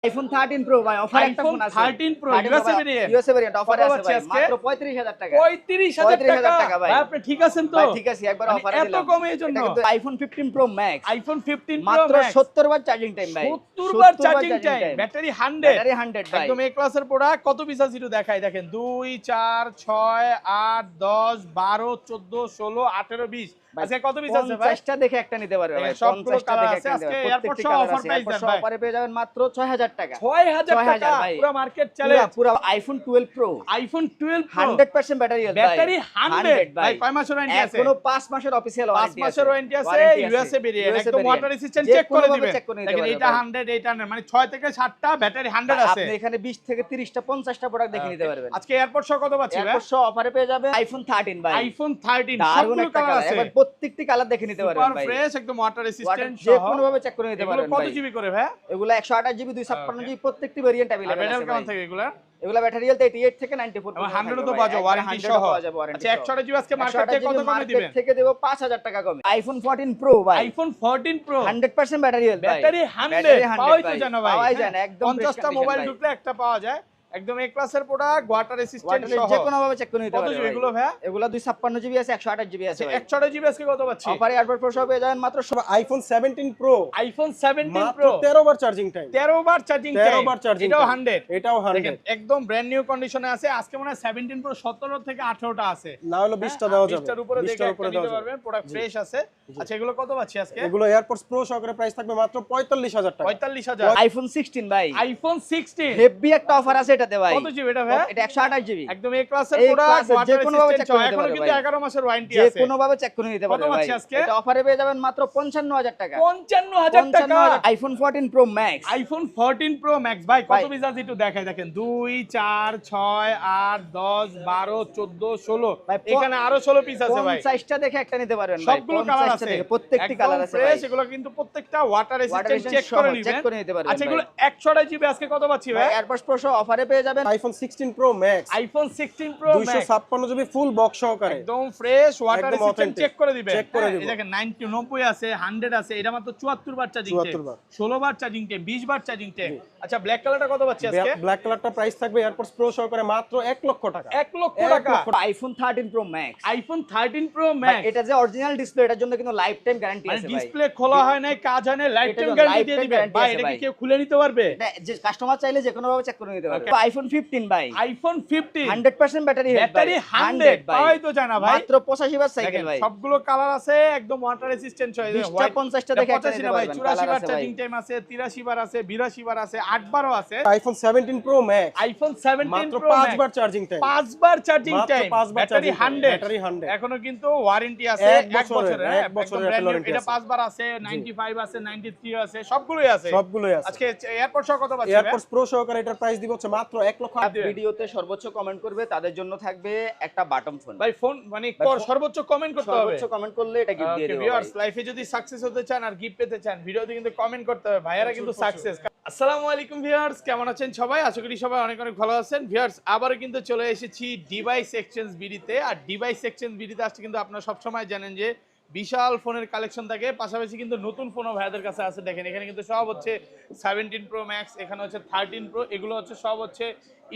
IPhone 13 pro ভাই offer একটা phone আছে 13 প্রো ইউএসএ ভেরিয়েন্ট অফারে আছে ভাই মাত্র 35000 টাকা 35000 টাকা ভাই আপনি ঠিক আছেন তো ভাই ঠিক আছে একবার অফারে দিলাম এত কমের জন্য এটা কিন্তু iPhone 15 Pro Max iPhone 15 pro মাত্র 70 বার চার্জিং টাইম ভাই 70 বার চার্জিং টাইম ব্যাটারি 100 ব্যাটারি 100 ভাই একদম এ ক্লাসের প্রোডাক্ট কত পিস আছে একটু দেখাই দেখেন 2 4 6 8 10 12 14 16 18 20 আজকে কত পিস আছে ভাই 50টা দেখে একটা নিতে পারবে ভাই 50টা দেখে একটা আজকে এয়ারপোর্ট সহ অফার প্রাইস দেন ভাই অফারে পেয়ে যাবেন মাত্র 6000 টাকা 6000 টাকা পুরো মার্কেট চ্যালেঞ্জ পুরো iPhone 12 pro iPhone 12 pro 100% battery health battery 100 ভাই কয় মাসের ওয়ারেন্টি আছে এখনো 5 মাসের অফিশিয়াল ওয়ারেন্টি 5 মাসের ওয়ারেন্টি আছে ইউএসএ ভেরিয়েন্ট একদম ওয়াটার রেজিস্ট্যান্ট চেক করে দিবেন দেখেন এটা 100 এটা মানে 6 থেকে 7টা ব্যাটারি 100 আছে আপনি এখানে 20 থেকে 30টা 50টা প্রোডাক্ট দেখে নিতে পারবেন আজকে এয়ারপোর্ট সহ কত পাচ্ছি ভাই এয়ারপোর্ট সহ অফারে পেয়ে যাবে আইফোন 13 ভাই আইফোন 13 সবগুলো কালার আছে এবার প্রত্যেকটি কালার দেখে নিতে পারবেন ভাই ফ্রেশ একদম ওয়াটার রেজিস্ট্যান্ট যে কোনো ভাবে চেক করে নিতে পারবেন ভাই কত জিবি করে ভাই এগুলা 128 জিবি 256 জিবি প্রত্যেকটি ভেরিয়েন্ট अवेलेबल আছে কেমন থাকে এগুলা এগুলা ব্যাটারি হেলথ 88 থেকে 94 এবং 100 তো বাজে ওয়ারেন্টি সহ আচ্ছা 100 জিবি আজকে মার্কেট থেকে কত কমে দিবেন থেকে দেব 5000 টাকা কমে আইফোন 14 প্রো ভাই আইফোন 14 প্রো 100% ব্যাটারি হেলথ ভাই ব্যাটারি 100 পাওয়াই তো জানো ভাই পাওয়াই যায় না একদম 50টা মোবাইল ঢুকলে একটা পাওয়া যায় একদম এ ক্লাসের প্রোডাক্ট ওয়াটার রেজিস্ট্যান্ট সহ যে কোনো ভাবে চেক করে নিতে পারবেন কত জিবি এগুলো ভাই এগুলা 256 জিবি আছে 128 জিবি আছে ভাই 128 জিবি আজকে কত পাচ্ছি অফারে এয়ারপোর্ট প্রো সহ পেয়ে যাবেন মাত্র আইফোন 17 প্রো আইফোন 17 প্রো 13 বার চার্জিং টাইম 13 বার চার্জিং টাইম 13 বার চার্জিং এটাও 100 এটাও 100 দেখেন একদম ব্র্যান্ড নিউ কন্ডিশনে আছে আজকে মনে হয় 17 প্রো 17 থেকে 18টা আছে না হলো 20টা দেওয়া যাবে 20টার উপরে দেখে একটা নিতে পারবেন প্রোডাক্ট ফ্রেশ আছে আচ্ছা এগুলো কত পাচ্ছি আজকে এগুলো এয়ারপোর্টস প্রো সহকারে প্রাইস থাকবে মাত্র 45000 টাকা 45000 আইফোন 16 ভাই আইফোন 16 হেভি একটা অফার আছে এটাতে ভাই কত জিবি এটা ভাই এটা 128 জিবি একদম এ ক্লাসের প্রোডাক্ট যে কোনো ভাবে চেক করে এখনো কিন্তু 11 মাসের ওয়ারেন্টি যে আছে কোনো ভাবে চেক করে নিতে পারবেন ভাই এটা অফারে পেয়ে যাবেন মাত্র 55000 টাকা 55000 টাকা iPhone 14 Pro Max iPhone 14 Pro Max ভাই কত পিস আছে একটু দেখাই দেখেন 2 4 6 8 10 12 14 16 এখানে আরো 16 পিস আছে ভাই 50টা দেখে একটা নিতে পারবেন ভাই সবগুলো কালার আছে প্রত্যেকটি কালার আছে ভাই এগুলো কিন্তু প্রত্যেকটা ওয়াটার রেজিস্ট্যান্ট চেক করে নিতে পারবেন আচ্ছা এগুলো 128 জিবি আজকে কত পাচ্ছি ভাই এয়ারপোর্ট প্রো সহ অফারে পেয়ে যাবেন iPhone 16 pro Max iPhone 16 pro max 256 GB full box সহকারে একদম ফ্রেশ ওয়াটার রেজিস্ট্যান্ট চেক করে দিবেন চেক করে দিব এই দেখেন 90 আছে 100 আছে এটা মাত্র 74 বার চার্জিং টাইম 16 বার চার্জিং টাইম 20 বার চার্জিং টাইম আচ্ছা ব্ল্যাক কালারটা কত পাচ্ছি আজকে ব্ল্যাক কালারটা প্রাইস থাকবে এয়ারপোর্টস প্রো সহকারে মাত্র 1 লক্ষ টাকা 1 লক্ষ টাকা iPhone 13 pro Max iPhone 13 pro max এটা যে অরিজিনাল ডিসপ্লে এটার জন্য কিন্তু লাইফ টাইম গ্যারান্টি আছে ভাই ডিসপ্লে খোলা হয় নাই কাজ হয় নাই লাইফ টাইম গ্যারান্টি দিয়ে দিবেন ভাই এটা কি কেউ খুলে নিতে পারবে যে কাস্টমার চাইলে যে কোনো ভাবে চেক করে নিতে পারবে আইফোন 15 ভাই আইফোন 15 100% ব্যাটারি হেলথ ব্যাটারি 100 পাওয়াই তো জানা ভাই মাত্র 85 বার সাইকেল ভাই সবগুলো কালার আছে একদম ওয়াটার রেজিস্ট্যান্ট হয় 50টা দেখে একটা নিতে ভাই পারবেন 84 বার চার্জিং টাইম আছে 83 বার আছে 82 বার আছে 8 বারও আছে আইফোন 17 প্রো ম্যাক্স আইফোন 17 মাত্র প্রো 5 বার চার্জিং টাইম 5 বার চার্জিং টাইম ব্যাটারি 100 ব্যাটারি 100 এখনো কিন্তু ওয়ারেন্টি আছে 1 বছরের 1 বছরের ওয়ারেন্টি এটা 5 বার আছে 95 আছে 93 আছে সবগুলোই আছে আজকে এয়ারপোর্ট সহ কত পাচ্ছি এয়ারপোর্টস প্রো সহকারে এটার প্রাইস দিব হচ্ছে মাত্র 1 লক্ষ ভিডিওতে সর্বোচ্চ কমেন্ট করবে তাদের জন্য থাকবে একটা বাটন ফোন ভাই ফোন মানে সর্বোচ্চ কমেন্ট করতে হবে সর্বোচ্চ কমেন্ট করলে এটা গিফট দিয়ে দেব ভিউয়ার্স লাইফে যদি সাকসেস হতে চান আর গিফট পেতে চান ভিডিওতে কিন্তু কমেন্ট করতে হবে ভাইয়ারা কিন্তু সাকসেস আসসালামু আলাইকুম ভিউয়ার্স কেমন আছেন সবাই আশা করি সবাই অনেক অনেক ভালো আছেন ভিউয়ার্স আবারো কিন্তু চলে এসেছি ডিভাইস এক্সচেঞ্জ বিডিতে আর ডিভাইস এক্সচেঞ্জ বিডিতে আসছে কিন্তু আপনারা সব সময় জানেন যে বিশাল ফোনের কালেকশন থাকে পাশাপাশি কিন্তু নতুন ফোনও ভাইয়াদের কাছে আছে দেখেন এখানে কিন্তু সব হচ্ছে 17 প্রো ম্যাক্স এখানে হচ্ছে 13 প্রো এগুলো হচ্ছে সব হচ্ছে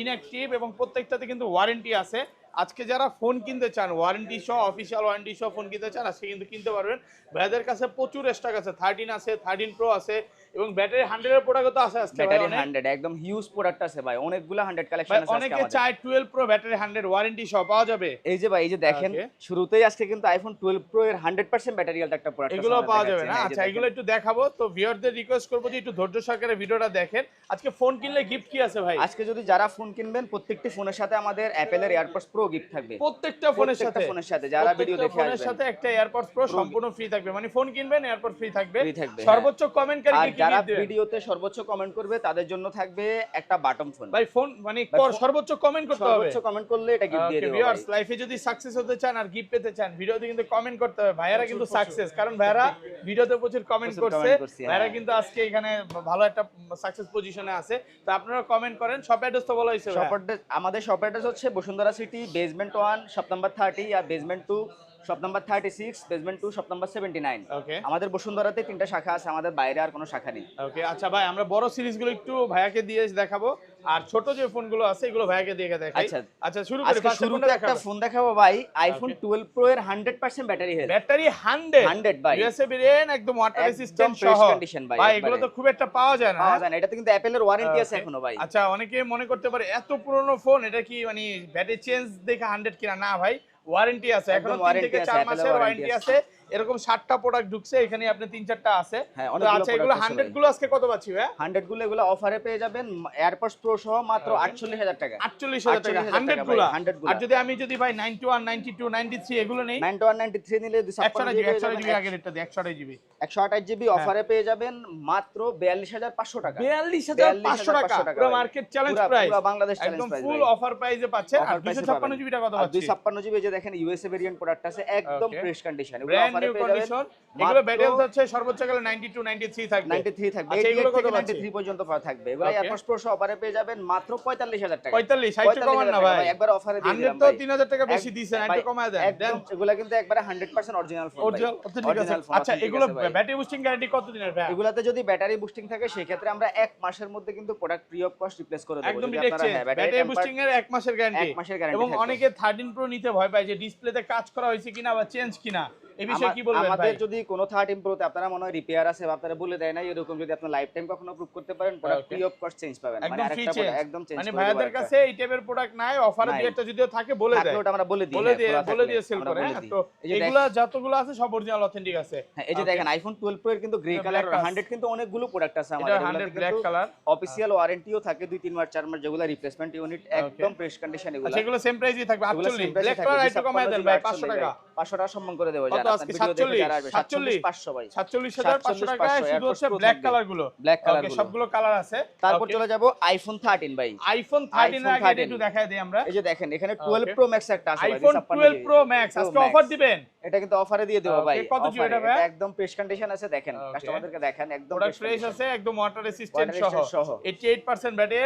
ইনঅ্যাকটিভ এবং প্রত্যেকটাতে কিন্তু ওয়ারেন্টি আছে আজকে যারা ফোন কিনতে চান ওয়ারেন্টি সহ অফিশিয়াল ওয়ারেন্টি সহ ফোন কিনতে চান আজকে কিন্তু কিনতে পারবেন ভাইয়াদের কাছে প্রচুর স্টক আছে 13 আছে 13 প্রো আছে এবং ব্যাটারি 100 এর প্রোডাক্ট তো আছে আজকে ব্যাটারি 100 একদম হিউজ প্রোডাক্ট আছে ভাই অনেকগুলো 100 কালেকশন আছে অনেকে চায় 12 প্রো ব্যাটারি 100 ওয়ারেন্টি সহ পাওয়া যাবে এই যে ভাই এই যে দেখেন শুরুতেই আজকে কিন্তু আইফোন 12 প্রো এর 100% ব্যাটারি হেলথ একটা প্রোডাক্ট এগুলো পাওয়া যাবে না আচ্ছা এগুলো একটু দেখাবো তো ভিউয়ারদের রিকোয়েস্ট করব যে একটু ধৈর্য সহকারে ভিডিওটা দেখেন আজকে ফোন কিনলে গিফট কি আছে ভাই আজকে যদি যারা ফোন কিনবেন প্রত্যেকটি ফোনের সাথে আমাদের অ্যাপলের এয়ারপডস প্রো গিফট থাকবে প্রত্যেকটা ফোনের সাথে যারা ভিডিও দেখে ফোনের সাথে একটা এয়ারপডস প্রো সম্পূর্ণ ফ্রি থাকবে মানে ফোন কিনবেন এয়ারপড ফ্রি থাকবে সর্বোচ্চ কমেন্টকারী কি যারা ভিডিওতে সর্বোচ্চ কমেন্ট করবে তাদের জন্য থাকবে একটা বাটন ফোন ভাই ফোন মানে সর্বোচ্চ কমেন্ট করতে হবে সর্বোচ্চ কমেন্ট করলে এটা গিফট দিয়ে দেব ভিউয়ার্স লাইফে যদি সাকসেস হতে চান আর গিফট পেতে চান ভিডিওতে কিন্তু কমেন্ট করতে হবে ভাইয়ারা কিন্তু সাকসেস কারণ ভাইয়ারা ভিডিওতে প্রচুর কমেন্ট করছে ভাইয়ারা কিন্তু আজকে এখানে ভালো একটা সাকসেস পজিশনে আছে তো আপনারা কমেন্ট করেন শপ অ্যাড্রেস তো বলা হয়েছে শপ অ্যাড্রেস আমাদের শপ অ্যাড্রেস হচ্ছে Bashundhara City basement 1 shop number 30 আর basement 2 shop number 36, basement 2 shop number 79। Okay আমাদের বসুন্ধরাতে 3টা শাখা আছে, আমাদের বাইরে আর কোনো শাখা নেই। ওকে আচ্ছা ভাই, আমরা বড় সিরিজগুলো একটু ভাইয়াকে দিয়ে দেখাবো, আর ছোট যে ফোনগুলো আছে এগুলো ভাইয়াকে দিয়ে দেখাই। আচ্ছা। আচ্ছা শুরু করি। আজকে শুরুতে একটা ফোন দেখাবো ভাই, আইফোন 12 প্রো এর 100% ব্যাটারি হেলথ। ব্যাটারি 100 ভাই। ইউএসএ ভেরিয়েন্ট, একদম ওয়াটার রেজিস্ট্যান্ট ফ্রেশ সহ। কন্ডিশন ভাই। ভাই এগুলো তো খুব একটা পাওয়া যায় না। পাওয়া যায় না, এটাতে কিন্তু অ্যাপেলের ওয়ারেন্টি আছে এখনো ভাই। আচ্ছা, অনেকে মনে করতে পারে এত পুরনো ফোন, এটা কি মানে ব্যাটারি চেঞ্জ দেখে 100 কিনা? না ভাই, ওয়ারেন্টি আছে, এখনো 3 থেকে 4 মাসের ওয়ারেন্টি আছে। এরকম 60টা প্রোডাক্ট ঢুকছে, এখানে আপনি 3-4টা আছে। হ্যাঁ, তো অনেকগুলো আচ্ছা, এগুলো product আছে 100 ভাই। গুলো আজকে কত পাচ্ছি ভাই? 100 গুলো এগুলো অফারে পেয়ে যাবেন এয়ারপডস প্রো সহ মাত্র 48000 টাকা। 48,000 টাকা 100 ভাই, গুলো। 100 গুলো। আর যদি আমি যদি ভাই 91, 92, 93 এগুলো নেই, 91, 93 নিলে 128 জিবি আগের এটা দিয়ে 128 জিবি 128 জিবি অফারে পেয়ে যাবেন মাত্র 42500 টাকা। 42,500 টাকা, পুরো মার্কেট চ্যালেঞ্জ প্রাইস, পুরো বাংলাদেশ চ্যালেঞ্জ একদম প্রাইস ফুল ভাই। অফার প্রাইসে পাচ্ছেন। আর Offer price এ 256 পাবেন। জিবিটা কত আর পাচ্ছি? 256 জিবি যে দেখেন ইউএসএ ভেরিয়েন্ট প্রোডাক্ট আছে, একদম Okay. ফ্রেশ কন্ডিশন, এগুলো ব্র্যান্ড অফারে নিউ পেয়ে যাবেন কন্ডিশন। এগুলো ব্যাটারি হচ্ছে সর্বোচ্চ গেলে 92, 93 থাকবে। 93 থাকবে, আচ্ছা, এগুলো 88 কত থেকে পাচ্ছি? 93 পর্যন্ত থাকবে। এগুলো Okay. এয়ারপডস প্রো সহ অফারে পেয়ে যাবেন মাত্র 45000 টাকা। 45, 60 কমান না ভাই? একবার অফারে দিয়ে 100 দিলাম তো ভাই। 3000 টাকা বেশি দিয়েছেন, একটু কমায় দেন। একদম এগুলা কিন্তু একবারে 100% অরিজিনাল ফোন ভাই। অরিজিনাল ঠিক আছে। Original phone, আচ্ছা, authentic এগুলো আছে ভাই। ব্যাটারি বুস্টিং গ্যারান্টি কত দিনের ভাই? এগুলাতে যদি ব্যাটারি বুস্টিং থাকে সেই ক্ষেত্রে আমরা 1 মাসের মধ্যে কিন্তু product free of cost replace করে দেব। একদম যদি ডিরেক্ট আপনারা চেঞ্জ। ব্যাটারি বুস্টিং এর 1 মাসের গ্যারান্টি। 1 মাসের গ্যারান্টি এবং থাকবে। অনেকে 13 প্রো নিতে ভয় পায় যে ডিসপ্লেতে কাজ করা হয়েছে কিনা বা চেঞ্জ কিনা, এই বিষয়ে কি বলবেন ভাই? আমাদের যদি কোনো 13 প্রোতে আপনারা মনে হয় রিপেয়ার আছে বা আপনারা বলে দেয় না, এরকম যদি আপনি লাইফ টাইম কখনো প্রুভ করতে পারেন, product free of cost change পাবেন। একদম ফ্রি চেঞ্জ, একদম চেঞ্জ মানে করে ভাইয়াদের দেব কাছে এই টাইপের প্রোডাক্ট নাই, অফারে নাই। দুই একটা যদিও থাকে বলে দেয়, ওটা আমরা বলে দিই, বলে হ্যাঁ, দিয়ে খোলা থাকলে সেল আমরা করে। বলে হ্যাঁ, দিই। তো এই যে এগুলা যতগুলো আছে সব অরিজিনাল অথেন্টিক আছে। হ্যাঁ, এই যে দেখেন আইফোন 12 প্রো এর কিন্তু গ্রে এটা কালার black আছে। 100 কিন্তু অনেকগুলো প্রোডাক্ট আছে এটা আমাদের। 100 ব্ল্যাক কালার। অফিশিয়াল ওয়ারেন্টিও থাকে 2-3 মাস 4 মাস, যেগুলো রিপ্লেসমেন্ট ইউনিট একদম ফ্রেশ কন্ডিশন এগুলো। আচ্ছা, এগুলো সেম প্রাইসই থাকবে এগুলো 48। same price এ ব্ল্যাক থাকবে, কালার একটু কমায় দেন ভাই, 500 টাকা। 500 টাকা সম্মান করে দেব। কত যারা আজকে? আপনার ভিডিও দেখে যারা আসবে 47? 500 ভাই। 47,500 টাকায় শুধু হচ্ছে 47,500 ব্ল্যাক থাকবে। কালার গুলো। Black color ওকে, গুলো। সবগুলো কালার আছে। তারপর Okay. চলে যাব আইফোন 13 ভাই। আইফোন 13 এর iPhone আগে 13 একটু দেখায় দেই আমরা। এই যে দেখেন এখানে 12 Okay. প্রো ম্যাক্স একটা আছে ভাই, আইফোন 12 প্রো ম্যাক্স আজকে অফার দিবেন। এটা কিন্তু অফারে দিয়ে দেব ভাই। Okay, কত জিবি এটা Offer এ। ভাই? এটা একদম ফ্রেশ কন্ডিশন আছে, দেখেন Okay. কাস্টমারদেরকে দেখেন একদম প্রোডাক্ট ফ্রেশ আছে, একদম ওয়াটার রেসিস্ট্যান্ট Water resistant সহ। সহ। 88% ব্যাটারি,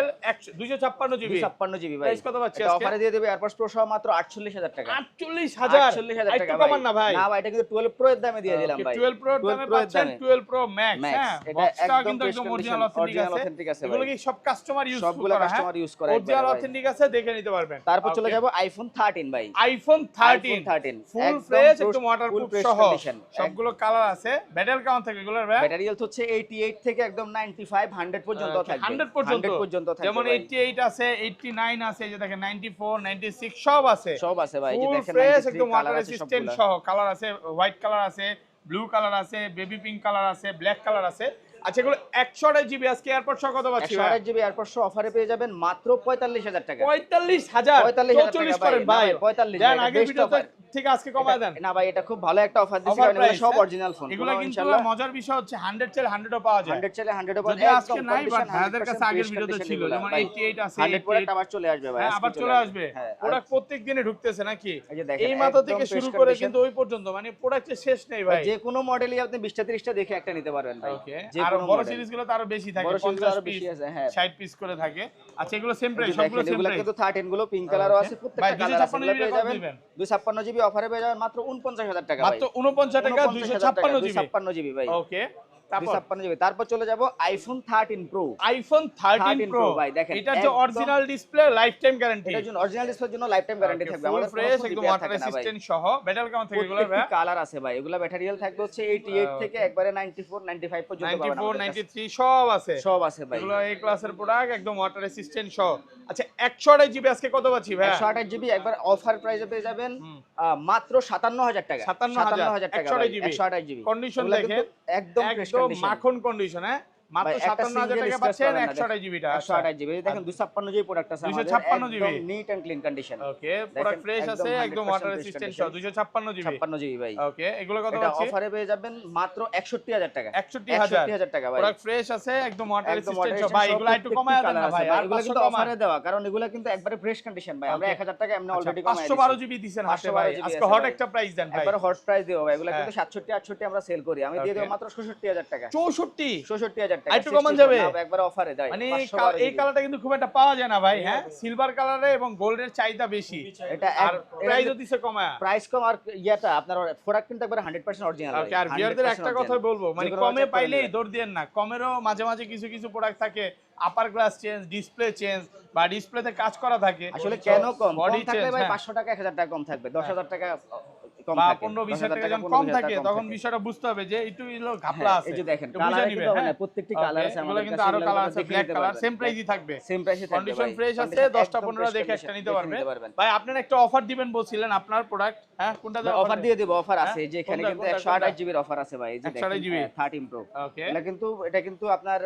256 জিবি। 256 জিবি ভাই। Price কত পাচ্ছি এটা আজকে? অফারে দিয়ে দেবে এয়ারপডস প্রো সহ মাত্র 48000 টাকা। 48,000 48000 একটু টাকা কমান না ভাই? না ভাই, এটা কিন্তু 12 প্রো এর দামে দিয়ে দিলাম ভাই। 12 প্রো দামে 12 Pro এর পাচ্ছেন, দামে। 12 প্রো ম্যাক্স। Max, হ্যাঁ, এটা বক্সটা একদম কিন্তু fresh একদম condition, original original authentic authentic আছে। আছে এগুলো ভাই। কি সব কাস্টমার ইউজ সবগুলো করা? কাস্টমার ইউজ করে অরিজিনাল একবারে ভাই। অথেন্টিক আছে, দেখে নিতে পারবেন। তারপর চলে Okay. যাব আইফোন 13 ভাই। আইফোন 13 13 ফুল ফ্রেশ, একদম ওয়াটারপ্রুফ সহ। কন্ডিশন। সবগুলো কালার আছে। ব্যাটারি কেমন থাকে এগুলোর ভাই? ব্যাটারি হেলথ হচ্ছে 88 থেকে একদম 95 100 পর্যন্ত থাকবে। 100 পর্যন্ত 100 পর্যন্ত থাকবে যেমন ভাই। 88 আছে, 89 আছে, এই যে দেখেন 94, 96 সব আছে। সব আছে ভাই, এই যে ফুল দেখেন ফ্রেশ, 93 একদম ওয়াটার কালার আছে রেসিস্ট্যান্ট সবগুলা। সহ। কালার আছে, হোয়াইট কালার আছে, ব্লু কালার আছে, বেবি পিঙ্ক কালার আছে, ব্ল্যাক কালার আছে। আচ্ছা, এগুলো 128 জিবি আজকে এয়ারপড সহ কত পাচ্ছি ভাই? 128 জিবি এয়ারপডস অফারে পেয়ে যাবেন মাত্র 45000 টাকা। 45,000 45,000 44 টাকা করেন ভাই। 45 দেন ভাই, আগের best ভিডিওতে offer। ঠিক আজকে কমায় দেন। না ভাই, এটা খুব ভালো একটা অফার দিছি, Offer কারণ এগুলো price, সব হ্যাঁ? Original phone. এগুলো কিন্তু ইনশাআল্লাহ মজার বিষয় হচ্ছে 100 চাইলে 100 ও পাওয়া যায়। 100 চাইলে 100 এর উপর যদি আজকে নাই, বাট ভাইদের কাছে আগের ভিডিওতে ছিল, যেমন 88 আছে, 100 প্রোডাক্ট আবার চলে আসবে ভাই। হ্যাঁ, আজকে আবার চলে আসবে। হ্যাঁ, আর প্রোডাক্ট প্রত্যেক দিনে ঢুকতেছে নাকি? এই যে দেখেন, এই মাথা থেকে একদম শুরু fresh করে condition। কিন্তু ওই পর্যন্ত, মানে প্রোডাক্টের শেষ নেই ভাই। যে কোনো মডেলই আপনি 20টা 30টা দেখে একটা নিতে পারবেন ভাই। ওকে, যে আর কোনো বড় model। সিরিজগুলো তো আরো বেশি থাকে, বড় সিরিজগুলো 50 আরো পিস বেশি আছে, হ্যাঁ। 60 পিস করে থাকে। আচ্ছা, এগুলো সেম প্রাইস, এই যে সবগুলো দেখেন, সেম এগুলো প্রাইস। কিন্তু 13 গুলো পিঙ্ক কালারও আছে, ভাই, প্রত্যেকটা কালার আছে, 256 এগুলো পেয়ে জিবি যাবেন দিবেন। 256 জিবি অফারে পেয়ে যাবেন মাত্র 49000 টাকা ভাই। মাত্র 49 টাকা 256 জিবি। 256 জিবি ভাই। ওকে, তারপর 256 জিবি। তারপর চলে যাব আইফোন 13 প্রো। আইফোন 13 প্রো ভাই, দেখেন এটা যে একদম- original display, life time guarantee. এটার জন্য অরিজিনাল ডিসপ্লের জন্য লাইফ টাইম গ্যারান্টি থাকবে। ফুল আমাদের ফ্রেশ, একদম ওয়াটার রেসিস্ট্যান্ট সহ। ব্যাটারি কেমন থাকে এগুলো ভাই? কালার আছে ভাই, এগুলা ব্যাটারি হেলথ থাকবে হচ্ছে 88 থেকে একবারে 94 95 পর্যন্ত পাবেন 94, আমাদের কাছে। 93 সব আছে। সব আছে ভাই। এগুলো এই ক্লাসের প্রোডাক্ট, একদম ওয়াটার রেসিস্ট্যান্ট সহ। আচ্ছা, 128 জিবি আজকে কত পাচ্ছি ভাই? 128 জিবি একবার অফার প্রাইসে পেয়ে যাবেন মাত্র 57000 টাকা। 57,000 টাকা 128 ভাই, জিবি। 128 জিবি। কন্ডিশন এগুলা দেখেন, কিন্তু একদম ফ্রেশ একদম কন্ডিশন। মাখন কন্ডিশন। হ্যাঁ, মাত্র ভাই, একটা 57,000 single টাকা scratch পাচ্ছেন পাবেন না, 128 জিবিটা। 128 জিবি। এই দেখেন 256 জিবি প্রোডাক্ট আছে আমাদের, 256 জিবি। একদম neat and clean condition. Okay, product fresh আছে, একদম 100% ওয়াটার fresh রেসিস্ট্যান্ট condition। সহ 256 জিবি। 56 জিবি ভাই। ওকে, এগুলো কত এটা পাচ্ছি? অফারে পেয়ে যাবেন মাত্র 61000 টাকা। 61,000 টাকা ভাই। প্রোডাক্ট ফ্রেশ আছে, একদম ওয়াটার একদম রেসিস্ট্যান্ট সহ। ভাই, এগুলো একটু কমায় দেন না ভাই, আর এগুলো 500 কিন্তু কমায়। অফারে দেওয়া, কারণ এগুলো কিন্তু একবারে ফ্রেশ কন্ডিশন ভাই। আমরা Okay. 1000 টাকা এমনি আচ্ছা, অলরেডি কমায় 512 জিবি দিবেন হাতে ভাই। 512 জিবি আজকে আছে হট ভাই। একটা প্রাইস দেন ভাই। একবারে হট প্রাইস দেব ভাই। এগুলো হ্যাঁ। কিন্তু 67 68 আমরা সেল করি, আমি দিয়ে দেব Okay. মাত্র 67000 টাকা। 64 67000 টাকা একটু কমান যাবে একবার অফারে দেয় মানে এই কালারটা কিন্তু খুব একটা পাওয়া যায় না ভাই হ্যাঁ সিলভার কালারে এবং গোল্ডের চাহিদা বেশি এটা আর প্রাইসও দিছে কমায়া প্রাইস কম আর ইয়াটা আপনার প্রোডাক্ট কিন্তু একবার 100% অরিজিনাল ওকে আর ভিউয়ারদের একটা কথা বলবো মানে কমে পাইলেই দৌড় দিয়েন না কমেরও মাঝে মাঝে কিছু কিছু প্রোডাক্ট থাকে আপার গ্লাস চেঞ্জ ডিসপ্লে চেঞ্জ বা ডিসপ্লেতে কাজ করা থাকে আসলে কেন কম বডি থাকলে ভাই চেঞ্জ 500 টাকা 1000 টাকা কম থাকবে 10000 টাকা কম বা থাকে 15-20 টাকা যখন কম থাকে তখন বিষয়টা বুঝতে হবে যে একটু ঘাপলা আছে এই যে দেখেন তো বুঝে কালার নিবে কিন্তু হ্যাঁ প্রত্যেকটি কালার আছে এগুলো কিন্তু আরো কালার আছে ব্ল্যাক কালার সেম প্রাইসই থাকবে সেম প্রাইসে থাকবে কন্ডিশন ফ্রেশ আছে 10টা 15টা দেখে একটা নিতে পারবে ভাই আপনারা একটা অফার দিবেন বলছিলেন আপনার প্রোডাক্ট হ্যাঁ কোনটা দেব অফার দিয়ে দেব অফার আছে এই যে এখানে কিন্তু 128 জিবি এর অফার আছে ভাই এই যে দেখেন 13 প্রো ওকে এটা কিন্তু আপনার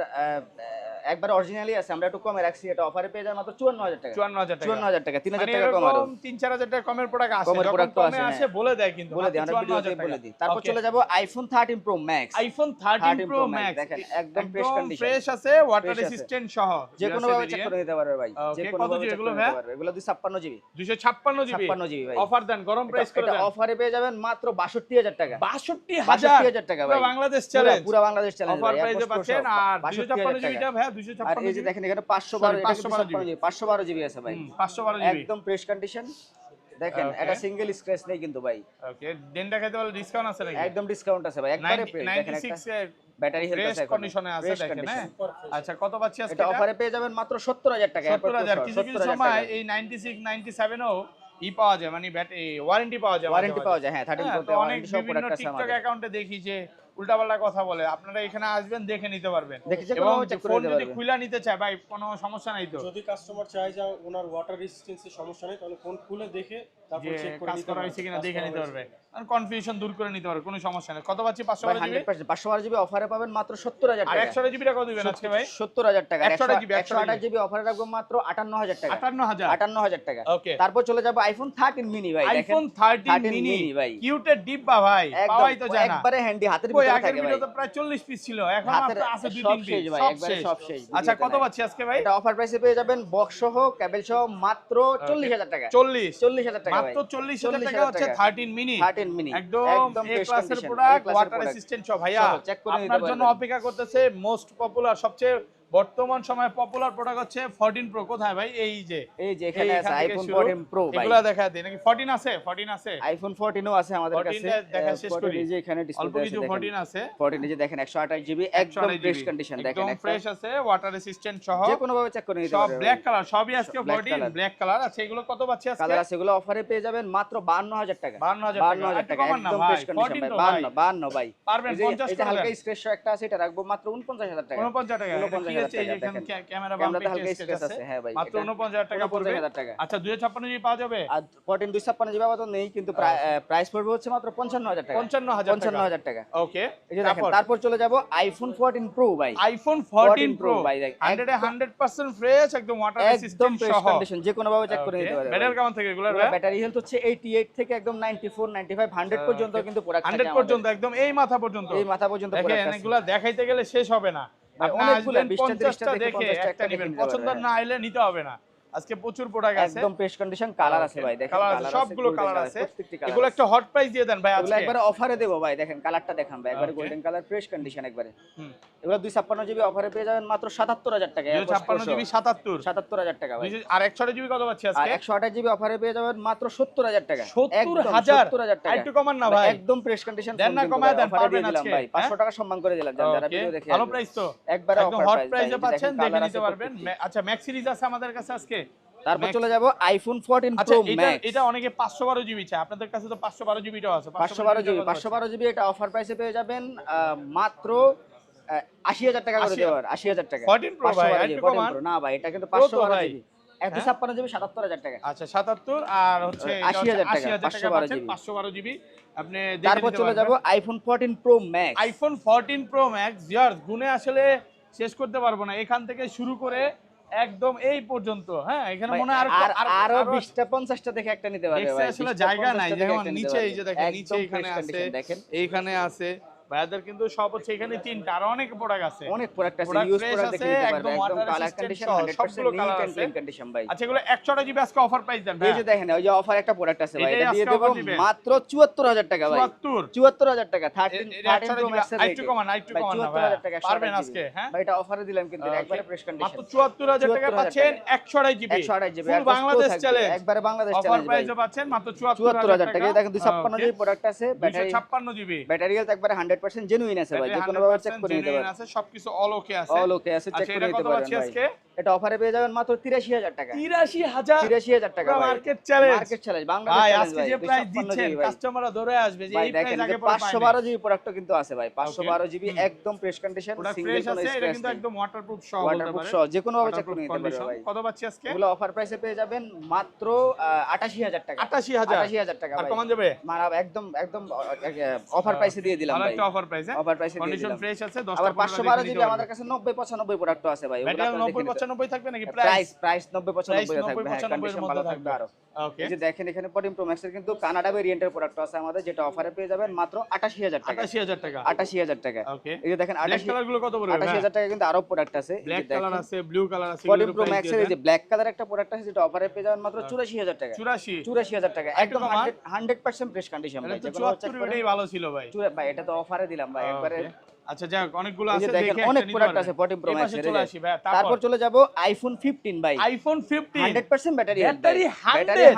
একবার অরিজিনালি আছে আমরা একটু কমে রাখছি এটা অফারে পেয়ে যায় মাত্র 54000 টাকা 54000 টাকা 3000 টাকা কম আরো 3-4000 টাকা কমের প্রোডাক্ট আছে কমের যখন প্রোডাক্ট কমে আছে আসে বলে দেয় কিন্তু বলে দেয় আমরা ভিডিওতে বলে দিই তারপর চলে যাব iPhone 13 pro Max iPhone 13 pro max দেখেন একদম ফ্রেশ কন্ডিশন ফ্রেশ আছে ওয়াটার রেসিস্ট্যান্ট সহ যে কোনো ভাবে চেক করে নিতে পারবে ভাই যে কোনো কত জিবি এগুলো ভাই এগুলো 256 জিবি 256 জিবি 56 জিবি ভাই অফার দেন গরম প্রাইস করে দেন অফারে পেয়ে যাবেন মাত্র 62000 টাকা 62000 টাকা ভাই বাংলাদেশ চ্যালেঞ্জ পুরো বাংলাদেশ চ্যালেঞ্জ অফার প্রাইসে পাচ্ছেন আর 256 জিবিটা ভাই আর 256 এই যে দেখেন এখানে 512 জিবি আছে ভাই 512 জিবি একদম ফ্রেশ কন্ডিশন দেখেন এটা সিঙ্গেল স্ক্র্যাচ নেই কিন্তু ভাই ওকে দেনটা খাইতে বলে ডিসকাউন্ট আছে নাকি একদম ডিসকাউন্ট আছে ভাই একবারে ফ্রেশ দেখেন 96 এর ব্যাটারি হেলথ আছে কন্ডিশনে আছে দেখেন হ্যাঁ আচ্ছা কত পাচ্ছি আজকে এটা অফারে পেয়ে যাবেন মাত্র 70000 টাকা 70000 কিছু কিছু সময় এই 96 97 ও পাওয়া যায় মানে ব্যাটারি ওয়ারেন্টি পাওয়া যায় হ্যাঁ 13 প্রো তে অনেক বিভিন্ন টিকটক অ্যাকাউন্টে দেখি যে উল্টাপাল্টা কথা বলে আপনারা এখানে আসবেন দেখে নিতে পারবেন এবং ফোন যদি খুলে নিতে চায় ভাই কোনো সমস্যা নাই তো যদি কাস্টমার চায় যে ওনার ওয়াটার রেজিস্ট্যান্সের সমস্যা নেই তাহলে ফোন খুলে দেখে তারপর চেক করে নিতে পারবে কিনা দেখে নিতে পারবে আর কনফিউশন দূর করে নিতে পারবে কোনো সমস্যা নেই কত পাচ্ছি 512 জিবি 512 জিবি অফারে পাবেন মাত্র 70000 টাকা আর 128 জিবি কত দিবেন আজকে ভাই 70000 টাকা 128 জিবি অফারে রাখবো মাত্র 58000 টাকা 58000 টাকা ওকে তারপর চলে যাব আইফোন 13 মিনি ভাই দেখেন আইফোন 13 মিনি ভাই কিউটের ডিব্বা ভাই পাওয়াই তো জানা একবারে হ্যান্ডি হাতের ভিতরে থাকে ভাই তো প্রায় 40 পিস ছিল এখন মাত্র আছে 2-3 পিস ভাই একবারে সব শেষ আচ্ছা কত পাচ্ছি আজকে ভাই এটা অফার প্রাইসে পেয়ে যাবেন বক্স সহ কেবল সহ মাত্র 40000 টাকা 40000 টাকা মাত্র 40000 টাকা হচ্ছে 13 মিনি একদম এ ক্লাসের প্রোডাক্ট ওয়াটার রেসিস্ট্যান্ট সব ভাইয়া আপনার জন্য অপেক্ষা করতেছে মোস্ট পপুলার সবচেয়ে বর্তমান সময়ে পপুলার প্রোডাক্ট হচ্ছে 14 প্রো কোথায় ভাই এই যে এখানে আছে আইফোন 14 প্রো ভাই এগুলা দেখা দেন নাকি 14 আছে আইফোন 14 ও আছে আমাদের কাছে 14 দেখা শেষ করি এই যে এখানে ডিসপ্লে অল্প কিছু 14 আছে 14 এই যে দেখেন 128 জিবি একদম ফ্রেশ কন্ডিশন দেখেন একদম ফ্রেশ আছে ওয়াটার রেসিস্ট্যান্ট সহ যে কোনো ভাবে চেক করে নিতে সব পারবেন ব্ল্যাক কালার সবই আজকে 14 ব্ল্যাক কালার আছে এগুলো কত পাচ্ছি আজকে কালার আছে এগুলো অফারে পেয়ে যাবেন মাত্র 52000 টাকা 52000 টাকা একদম ফ্রেশ কন্ডিশন ভাই 52 ভাই পারবেন 50 এটা হালকা স্ক্র্যাচ একটা আছে এটা রাখবো মাত্র 49000 টাকা 49000 টাকা 49000 টাকা ক্যামেরা বাম্পে হালকা স্ক্র্যাচ আছে হ্যাঁ ভাই মাত্র 49000 টাকা পড়বে আচ্ছা 256 জিবি পাওয়া যাবে আর 14 256 জিবি আপাতত নেই কিন্তু প্রাইস পড়বে হচ্ছে মাত্র 55000 টাকা 55000 টাকা ওকে এই যে দেখেন তারপর চলে যাব আইফোন 14 প্রো ভাই আইফোন 14 প্রো ভাই 100% ফ্রেশ একদম ওয়াটার রেসিস্ট্যান্ট সহ কন্ডিশন যে কোনো ভাবে চেক করে নিতে পারবেন ব্যাটারি কেমন থাকে এগুলোর ব্যাটারি হেলথ হচ্ছে 88 থেকে একদম 94 95 100 পর্যন্ত কিন্তু প্রোডাক্ট থাকে 100 পর্যন্ত একদম এই মাথা পর্যন্ত প্রোডাক্ট এগুলা দেখাইতে গেলে শেষ হবে না অনেকগুলো 20টা দেখে একটা নেবেন পছন্দ না আইলে নিতে হবে না আজকে প্রচুর প্রোডাক্ট আছে একদম ফ্রেশ কন্ডিশন কালার আছে ভাই দেখেন কালার সবগুলো কালার আছে এগুলো একটা হট প্রাইস দিয়ে দেন ভাই আজকে একবারে অফারে দেব ভাই দেখেন কালারটা দেখান ভাই একবারে গোল্ডেন কালার ফ্রেশ কন্ডিশন একবারে এগুলো 256 জিবি অফারে পেয়ে যাবেন মাত্র 77000 টাকা 256 জিবি 77000 টাকা ভাই আর 128 জিবি কত পাচ্ছি আজকে আর 128 জিবি অফারে পেয়ে যাবেন মাত্র 70000 টাকা 70000 টাকা একটু কমান না ভাই একদম ফ্রেশ কন্ডিশন দেন না কমায় দেন পারবেন আজকে ভাই 500 টাকা সম্মান করে দিলাম যারা ভিডিও দেখে ভালো প্রাইস তো একবারে একদম হট প্রাইসে পাচ্ছেন দেখে নিতে পারবেন আচ্ছা ম্যাক্স সিরিজ আছে আমাদের কাছে আজকে তারপর চলে যাব আইফোন 14 আচ্ছা প্রো ম্যাক্স এটা অনেকে 512 জিবি চায় আপনাদের কাছে তো 512 জিবিটাও আছে 512 জিবি এটা অফার প্রাইসে পেয়ে যাবেন মাত্র 80000 টাকা করে দেওয়ার 80000 টাকা 14 প্রো ভাই একটু কমান না ভাই এটা কিন্তু 512 জিবি 256 জিবি 77000 টাকা আচ্ছা 77 আর হচ্ছে 80000 টাকা 512 জিবি আপনি দেখে তারপর চলে যাব iPhone 14 Pro Max iPhone 14 Pro Max ইয়ার গুণে আসলে শেষ করতে পারবো না এখান থেকে শুরু করে একদম এই পর্যন্ত হ্যাঁ এখানে মনে হয় আরো 20টা 50টা দেখে একটা নিতে পারবে ভাই আসলে জায়গা নাই দেখুন নিচে এই যে দেখেন নিচে এখানে আছে এইখানে আছে ভাইয়াদের কিন্তু সব হচ্ছে এখানে তিনটা, আর অনেক প্রোডাক্ট আছে। অনেক প্রোডাক্ট আছে, Product ইউজ fresh করে আছে, দেখে নিতে একদম পারবে, একদম water কালার resistant কন্ডিশন সহ 100% সবগুলো নিট colour এন্ড আছে। ক্লিন কন্ডিশন ভাই। আচ্ছা এগুলো 100টা জিবি আজকে অফার প্রাইস দেন এই ভাই। যে দেখেন ওই যে অফার একটা প্রোডাক্ট আছে ভাই, এটাই এটা দিয়ে আজকে দেব offer দিবেন। মাত্র 74000 টাকা ভাই। 74 74000 টাকা 13 প্রো ম্যাক্স এর আইটু কমান না ভাই, 74000 টাকা পারবেন আজকে? হ্যাঁ ভাই, এটা অফারে দিলাম কিন্তু একবারে ফ্রেশ কন্ডিশন। মাত্র 74000 টাকা 74,000 পাচ্ছেন 128 GB 128 GB full Bangladesh challenge, একবারে বাংলাদেশ অফার চ্যালেঞ্জ ভাই। প্রাইসে পাচ্ছেন মাত্র 74000 টাকা। এই দেখেন 256 জিবি প্রোডাক্ট আছে, ব্যাটারি 256 জিবি, ব্যাটারি হেলথ একবারে 100% জেনুইন আছে ভাই, যে কোনো ভাবে চেক করে নিতে পারবেন। আছে, সবকিছু অল ওকে আছে। অল ওকে আছে, চেক আচ্ছা, করে এটা নিতে কত পারবেন পাচ্ছি ভাই। আজকে? এটা অফারে পেয়ে যাবেন মাত্র 83000 টাকা। 83000 83000 টাকা ভাই। Market challenge, market challenge Bangladesh ভাই চ্যালেঞ্জ আজকে ভাই। যে প্রাইস 256 দিচ্ছেন জিবি ভাই। কাস্টমাররা ধরে আসবে যে ভাই এই প্রাইস দেখেন আগে পরে 512 জিবি প্রোডাক্টও কিন্তু আছে ভাই, 512 Okay. জিবি একদম fresh condition, product single fresh কোনো আছে, এটা স্ক্র্যাচ কিন্তু নেই, একদম ওয়াটারপ্রুফ সহ বলতে ওয়াটারপ্রুফ পারেন। সহ যে কোনো ভাবে চেক Waterproof করে নিতে পারবেন condition। ভাই। কত পাচ্ছি আজকে? এগুলো অফার প্রাইসে পেয়ে যাবেন মাত্র 88000 টাকা। 88000 88000 টাকা আর ভাই। কমান যাবে? মারা একদম একদম অফার প্রাইসে দিয়ে দিলাম ভালো ভাই। একটা অফার প্রাইস, অফার প্রাইসে দিয়ে কন্ডিশন দিলাম। ফ্রেশ আছে, 10টা আবার 512 জিবি আমাদের কাছে 90 95 প্রোডাক্টও আছে ভাই। ওগুলো ব্যাটারি আপনারা 90 দেখে নিতে 95 থাকবে নাকি প্রাইস প্রাইস? 90 প্রাইস 95 থাকবে, 90 হ্যাঁ 95 এর কন্ডিশন মধ্যে ভালো থাকবে। থাকবে আরো। ওকে, এই যে দেখেন এখানে 14 প্রো ম্যাক্স এর কিন্তু কানাডা ভেরিয়েন্টের প্রোডাক্ট আছে আমাদের, যেটা অফারে পেয়ে যাবেন মাত্র 88000 টাকা। 88000 টাকা। 88000 টাকা। ওকে, এই যে দেখেন ব্ল্যাক 88 কালার গুলো কত পড়বে? 88000 টাকা কিন্তু আরো প্রোডাক্ট আছে। এই যে ব্ল্যাক কালার দেখেন আছে, ব্লু কালার আছে, 14 প্রো ম্যাক্স এর এই যে ব্ল্যাক কালার একটা প্রোডাক্ট আছে, যেটা অফারে পেয়ে যাবেন মাত্র 84000 টাকা। 84 84000 টাকা একদম কমান? 100% ফ্রেশ কন্ডিশন এটা ভাই। তো যে কোনো চেক 74 করে এটাই ভালো ছিল ভাই। ভাই, এটা তো অফারে দিলাম ভাই একবারে। Okay. আচ্ছা যাক, অনেকগুলো এই আছে, যে দেখেন দেখে অনেক একটা প্রোডাক্ট নিতে আছে পারবেন। 14 প্রো এই ম্যাক্স পাশে এর। চলে আসি ভাই, তারপর চলে যাব আইফোন 15 ভাই। আইফোন 15 100% ব্যাটারি ব্যাটারি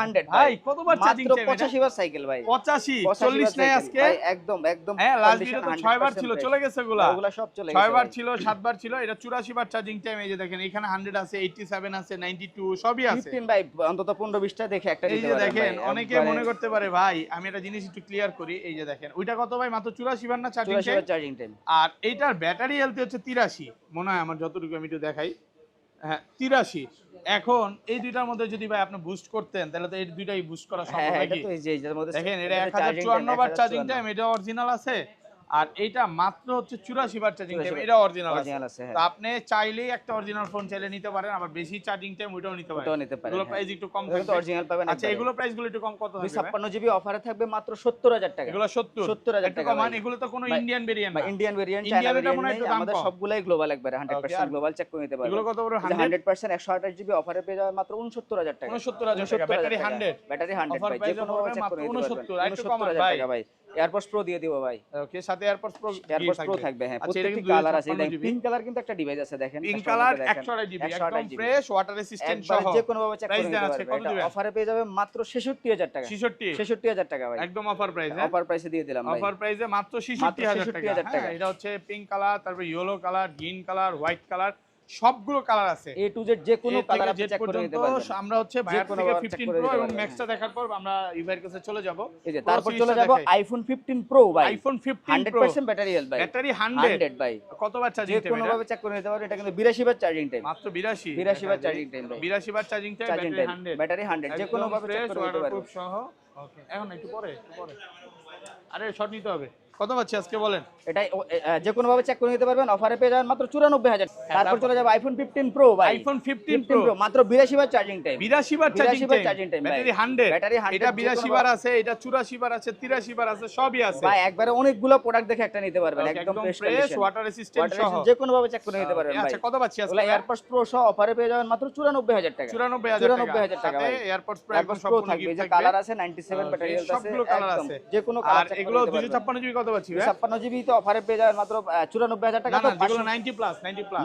100 ভাই, কতবার চার্জিং মাত্র টাইম? 85 বার সাইকেল ভাই। 85 40 নাই আজকে? ভাই একদম একদম হ্যাঁ, লাস্ট condition ভিডিও তো 6 বার 100% ছিল, fresh। চলে গেছে ওগুলা। ওগুলা সব চলে গেছে 6 বার ভাই। ছিল, 7 বার ছিল, এটা 84 বার চার্জিং টাইম। এই যে দেখেন এখানে 100 আছে, 87 আছে, 92 সবই আছে। 15 ভাই অন্তত 15 20 টা দেখে একটা এই নিতে যে পারবেন দেখেন ভাই। অনেকে একবারে মনে করতে পারে ভাই, আমি একটা জিনিস একটু ক্লিয়ার করি। এই যে দেখেন ওইটা কত ভাই? মাত্র 84 বার না চার্জিং 84 টাইম? বার চার্জিং টাইম। আর এইটার ব্যাটারি হেলথ হচ্ছে 83 মনে হয় আমার, যতটুকু আমি একটু দেখাই। হ্যাঁ 83। এখন এই দুইটার মধ্যে যদি ভাই আপনি বুস্ট করতেন, তাহলে তো এই দুইটাই বুস্ট করা হ্যাঁ সম্ভব এটা নাকি? তো এই যে এটার মধ্যে দেখেন এটা এটাতে charging 1054 time, বার চার্জিং 1054 টাইম, এটা অরিজিনাল আছে। আর এইটা মাত্র হচ্ছে 84 বার চার্জিং টাইম, 84 এটা অরিজিনাল original আছে। আছে, হ্যাঁ। তো আপনি চাইলেই একটা অরিজিনাল ফোন চাইলে নিতে পারেন, আবার বেশি চার্জিং টাইম ওইটাও নিতে পারেন। ওটাও নিতে পারেন, এগুলো হ্যাঁ। প্রাইস একটু কম এগুলো তো থাকবে। অরিজিনাল পাবেন আচ্ছা একবারে। এগুলো প্রাইস গুলো একটু কম কত থাকবে? 256 জিবি অফারে থাকবে মাত্র 70000 টাকা। এগুলো 70 70000 একটু টাকা কমান। ভাই। এগুলো তো কোনো ভাই, ইন্ডিয়ান ভেরিয়েন্ট বা না। ইন্ডিয়ান ভেরিয়েন্ট, চায়না ইন্ডিয়ান এটা মনে হয় ভেরিয়েন্ট একটু নেই, দাম আমাদের কম। সবগুলাই গ্লোবাল একবারে 100% আর গ্লোবাল চেক করে নিতে পারবেন। এগুলো কত বড়? 100% 128 জিবি অফারে পেয়ে যাবেন মাত্র 69000 টাকা। 69000 টাকা, ব্যাটারি 100। ব্যাটারি 100 অফার ভাই, যে প্রাইসে কোনো পড়বে ভাবে চেক মাত্র করে নিতে 69, পারবেন। একটু কমান 69000 ভাই। টাকা ভাই। এয়ারপডস প্রো দিয়ে দিব ভাই। ওকে, সাথে এয়ারপডস প্রো এয়ারপডস প্রো থাকবে, হ্যাঁ। আচ্ছা এটা প্রত্যেকটি কিন্তু কালার আছে, 256 দেখেন জিবি পিঙ্ক কালার কিন্তু একটা ডিভাইস আছে, দেখেন পিঙ্ক কাস্টমারকে কালার দেখেন। 128 জিবি 128 একদম জিবি। ফ্রেশ, ওয়াটার রেসিস্ট্যান্ট একবারে সহ। যে কোনো ভাবে চেক প্রাইস করে দেন নিতে আজকে পারবেন। কত দিবেন? এটা অফারে পেয়ে যাবেন মাত্র 66000 টাকা। 66 66000 টাকা ভাই। একদম অফার প্রাইস। অফার প্রাইসে দিয়ে দিলাম ভাই। অফার প্রাইসে মাত্র 66000 টাকা। 66000 টাকা। হ্যাঁ, এটা হচ্ছে পিঙ্ক কালার, তারপর yellow colour, green colour, white colour, সবগুলো কালার আছে। A to Z যে কোনো A থেকে কালার আপনি Z চেক করে নিতে পর্যন্ত পারবেন। আমরা হচ্ছে ভাইয়ার কোনো থেকে কালার check 15 করে প্রো নিতে এবং পারবেন, ম্যাক্সটা দেখার পর আমরা ইভাইয়ের কাছে চলে যাব। এই যে পুরো তারপর চলে সিরিজটা যাব দেখাই। আইফোন 15 প্রো ভাই। আইফোন 15 প্রো 100% ব্যাটারি হেলথ ভাই। ব্যাটারি 100 100 ভাই। কতবার চার্জিং যে টাইম? কোনো ভাবে চেক করে নিতে পারবেন। এটা কিন্তু 82 বার চার্জিং টাইম। মাত্র 82 82 বার চার্জিং টাইম ভাই। 82 বার charging time, charging battery time 100 battery 100 যে কোনো ভাবে চেক করে নিতে পারবেন। সহ। ওকে, এখন একটু পরে আরে শট নিতে হবে। কত পাচ্ছি আজকে বলেন? এটা যে কোনো ভাবে চেক করে নিতে পারবেন। অফারে পেয়ে যাবেন মাত্র 94000। তারপর চলে যাব আইফোন 15 প্রো ভাই। আইফোন 15 প্রো মাত্র 82 বার চার্জিং টাইম। 82 বার চার্জিং 82 বার চার্জিং টাইম টাইম, ভাই। ব্যাটারি 100 ব্যাটারি 100 এটা যে 82 কোনো বার আছে, এটা 84 বার আছে, 83 বার আছে, সবই আছে ভাই। একবারে অনেকগুলো প্রোডাক্ট দেখে একটা নিতে পারবেন, Okay, একদম fresh fresh, condition. Water resistant সহ। যে কোনো ভাবে চেক করে নিতে পারবেন ভাই। আচ্ছা কত পাচ্ছি আজকে? ওগুলা এয়ারপডস প্রো সহ অফারে পেয়ে যাবেন মাত্র 94000 টাকা। 94000 টাকা ভাই। এয়ারপডস প্রো একদম এয়ারপডস প্রো সম্পূর্ণ থাকবে, গিফট যে থাকবে। কালার আছে 97 ব্যাটারি হেলথ আছে, সবগুলো কালার একদম আছে। যে কোনো আর কালার চেক এগুলো করে নিতে পারবেন। 256 জিবি কত পাচ্ছি? 256 জিবি তো অফারে পেয়ে যাবেন মাত্র 94000 টাকা। না তো না, যেগুলো 90 প্লাস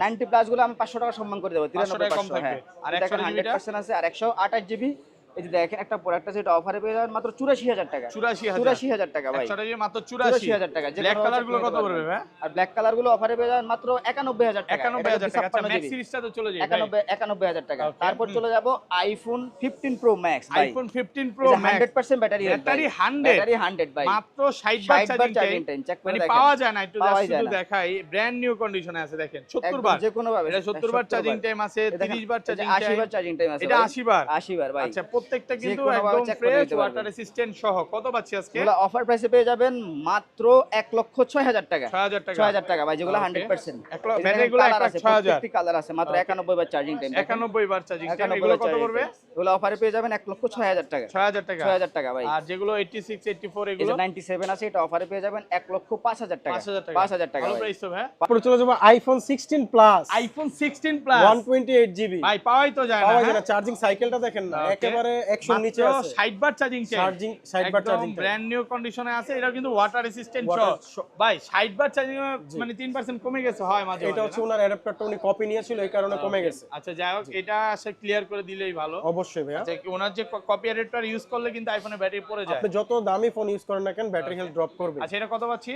90 প্লাস গুলো আমি 500 টাকা সম্মান করে দেব। 500 টাকা কম 93 থাকবে। হ্যাঁ। আর আর 128 জিবিটা? 100% আছে, আর 128 জিবি। এই যে দেখেন একটা প্রোডাক্ট আছে, এটা অফারে পেয়ে যাবেন মাত্র 84000 টাকা। 84000 টাকা ভাই। 100 জিবি মাত্র 84 টাকা। যে ব্ল্যাক কোনো কালার গুলো চেক কত করে পড়বে নিতে ভাই? পারবেন। আর ব্ল্যাক কালার গুলো অফারে পেয়ে যাবেন মাত্র 91000 টাকা। 91000 টাকা। আচ্ছা 56 ম্যাক্স জিবি। সিরিজটা তো চলে যায় 91000 টাকা। Okay, তারপর চলে যাব আইফোন 15 প্রো ম্যাক্স ভাই। IPhone 15 Pro Max 100% battery health. Battery 100 battery 100 ভাই। মাত্র 60 বার 60 বার charging charging time. Time check করে মানে দেখেন। পাওয়া যায় না, একটু পাওয়াই জাস্ট যায় শুধু না। দেখাই, ব্র্যান্ড নিউ কন্ডিশনে আছে দেখেন। 70 একদম বার যে কোনো ভাবে এটা 70 বার চার্জিং টাইম আছে, 30 বার চার্জিং টাইম, 80 বার চার্জিং টাইম আছে এটা ভাই। 80 বার। 80 বার ভাই। আচ্ছা প্রত্যেকটা কিন্তু যে কোনোভাবে একদম check করে ফ্রেশ নিতে পারবেন। ওয়াটার রেসিস্ট্যান্ট সহ। কত পাচ্ছি আজকে? এগুলো অফার প্রাইসে পেয়ে যাবেন মাত্র 1,06,000 টাকা। 6,000 টাকা। 6,000 টাকা ভাই, যেগুলো Okay. 100%। ব্যাটারিগুলো 1,06,000 প্রত্যেকটি কালার আছে, মাত্র Okay. 91 বার চার্জিং টাইম। 91 বার চার্জিং টাইম। 91 এগুলো বার কত charging পড়বে? time। এগুলো অফারে পেয়ে যাবেন 1,06,000 টাকা। 6,000 টাকা। 6,000 টাকা ভাই। আর যেগুলো 86 84 এই এগুলো যে 97 আছে, এটা অফারে পেয়ে যাবেন 1,05,000 টাকা। 5,000 টাকা। 5,000 টাকা ভালো ভাই। প্রাইস তো ভাই। তারপরে চলে যাবো iPhone 16 plus iPhone 16 plus 128 GB ভাই পাওয়াই তো যায় না। পাওয়া যায় হ্যাঁ? না। চার্জিং সাইকেলটা দেখেন না, Okay. একেবারে 100 এর নিচে আছে। 60 বার চার্জিং চার্জিং 60 বার চার্জিং ব্র্যান্ড নিউ কন্ডিশনে আছে। এটা কিন্তু ওয়াটার রেসিস্ট্যান্ট Water সহ। ভাই 60 বার চার্জিং মানে 3% কমে গেছে হয় মাঝে এটা মাঝে, হচ্ছে না? ওনার অ্যাডাপ্টারটা উনি কপি নিয়েছিল, এই কারণে কমে গেছে। আচ্ছা যাই হোক, এটা সে ক্লিয়ার করে দিলেই ভালো। অবশ্যই ভাইয়া, আচ্ছা ওনার যে কপি অ্যাডাপ্টার ইউজ করলে কিন্তু আইফোনের ব্যাটারি পড়ে যায়। আপনি যত দামি ফোন ইউজ করেন না কেন ব্যাটারি হেলথ ড্রপ করবে। আচ্ছা এটা কত পাচ্ছি?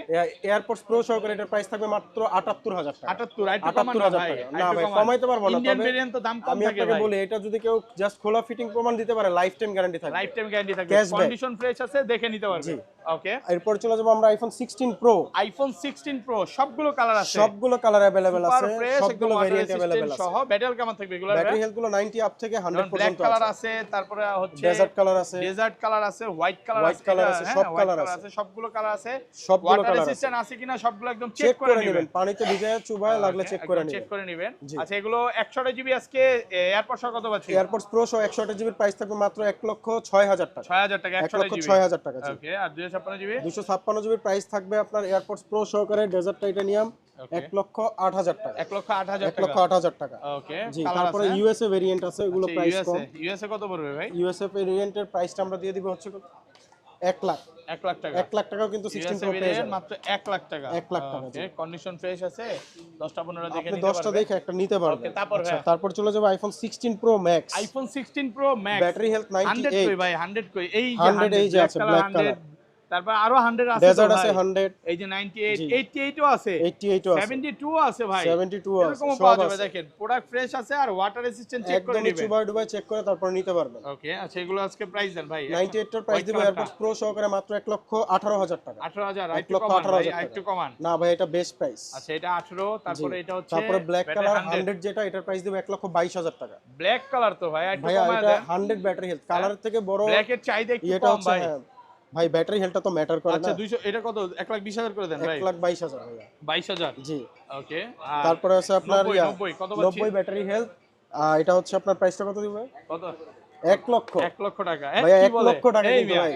এয়ারপডস প্রো সহকারে এটার প্রাইস থাকবে মাত্র 78,000 টাকা। 78 আইটু কমান না 78,000 ভাই। টাকা। না ভাই, কমাইতে পারবো না। ইন্ডিয়ান তবে ভেরিয়েন্ট তো দাম কম আমি থাকে আপনাকে ভাই। বলি, এটা যদি কেউ জাস্ট খোলা ফিটিং প্রমাণ দিতে পারে, লাইফ টাইম গ্যারান্টি থাকবে। লাইফ টাইম গ্যারান্টি থাকবে। Cashback। কন্ডিশন ফ্রেশ আছে, দেখে নিতে পারবে। জি। ওকে। এরপর চলে যাবো আমরা আইফোন 16 প্রো। আইফোন 16 প্রো সবগুলো কালার আছে। সবগুলো কালার अवेलेबल আছে, ফ্রেশ সবগুলো ভেরিয়েন্ট अवेलेबल আছে। সহ ব্যাটারি কেমন থাকবে এগুলোর? ব্যাটারি হেলথ গুলো 90 আপ থেকে 100 ব্ল্যাক পর্যন্ত কালার আছে। আছে, তারপরে হচ্ছে ডেজার্ট কালার আছে, ডেজার্ট কালার আছে, হোয়াইট কালার White আছে, color আছে, সব white color color আছে। সবগুলো কালার আছে। সবগুলো ওয়াটার কালার আছে। রেসিস্ট্যান্ট আছে কিনা সবগুলো একদম চেক চেক করে করে নেবেন, নেবেন। পানিতে ভিজায় চুবায় লাগলে চেক করে চেক নেবেন। করে নেবেন। জি। আচ্ছা এগুলো 128 জিবি আজকে এয়ারপড সহ কত পাচ্ছি? এয়ারপডস প্রো সহ 128 জিবির প্রাইস থাকবে মাত্র 1,06,000 টাকা। 6000 টাকা 128 জিবি। 1,06,000 টাকা। জি। ওকে। আর 256 জিবি? 256 জিবির প্রাইস থাকবে আপনার এয়ারপডস প্রো সহকারে ডেজার্ট টাইটানিয়াম Okay. 1,08,000 টাকা। 1,08,000 টাকা। 1,08,000 টাকা। ওকে। জি। তারপরে ইউএসএ ভেরিয়েন্ট আছে, এগুলো প্রাইস কম। ইউএসএ কত পড়বে ভাই? ইউএসএ ভেরিয়েন্টের প্রাইসটা আমরা দিয়ে দিব হচ্ছে 1 লাখ। 1 লাখ টাকা। 1 লাখ টাকাও কিন্তু 16 ইউএসএ প্রো পেয়ে ভেরিয়েন্ট যাবেন। মাত্র 1 লাখ টাকা। 1 লাখ টাকা, ওকে। কন্ডিশন ফ্রেশ আছে। 10টা 15টা দেখে আপনি নিতে 10টা পারবেন। দেখে একটা নিতে পারবেন। Okay, তারপর আচ্ছা, ভাইয়া? তারপর চলে যাবে iPhone 16 pro Max. IPhone 16 pro max battery health 100 কই 98, ভাই 100 কই এই 100 এই যে আছে, black color। তারপর আরো 100 আছে তো ডেজার্ট আছে ভাই। 100, এই যে 98 জি। 88 ও আছে 88 ও আছে, 72 ও আছে ভাই 72 আছে, এরকমও সব পাওয়া যাবে। আছে। দেখেন প্রোডাক্ট ফ্রেশ আছে আর ওয়াটার রেসিস্ট্যান্ট চেক করে একদমই নেবেন। চুবাই ডুবাই চেক করে তারপর নিতে পারবেন। ওকে। আচ্ছা এগুলো আজকে প্রাইস দেন ভাই। 98 এর প্রাইস White দিব color এয়ারপডস প্রো সহকারে মাত্র 1,18,000 টাকা। 18,000 আইটু 1,18,000 কমান ভাই, টাকা। আইটু কমান। না ভাই, এটা বেস্ট প্রাইস। আচ্ছা এটা 18 তারপরে এটা হচ্ছে তারপরে ব্ল্যাক battery কালার 100 100 যেটা, এটার প্রাইস দিব 1,22,000 টাকা। ব্ল্যাক কালার তো ভাই আইটু ভাইয়া কমায় এটা দেন। 100 ব্যাটারি হেলথ, কালারের থেকে বড় ব্ল্যাকের চাহিদা একটু এটা কম হচ্ছে। ভাই। হ্যাঁ ভাই, ব্যাটারি হেলথটা তো ম্যাটার করে না। আচ্ছা 200 এটা কত 1,20,000 করে দেন ভাই। 1,22,000 ভাইয়া। 22,000 জি। ওকে। তারপরে আছে আপনার 90 কত পাচ্ছি? 90 ব্যাটারি হেলথ। এটা হচ্ছে আপনার প্রাইসটা কত দিবে? কত? 1 লক্ষ। 1 লক্ষ টাকা। ভাইয়া কি 1 বলে? লক্ষ টাকা এই কিন্তু মিয়া। ভাই।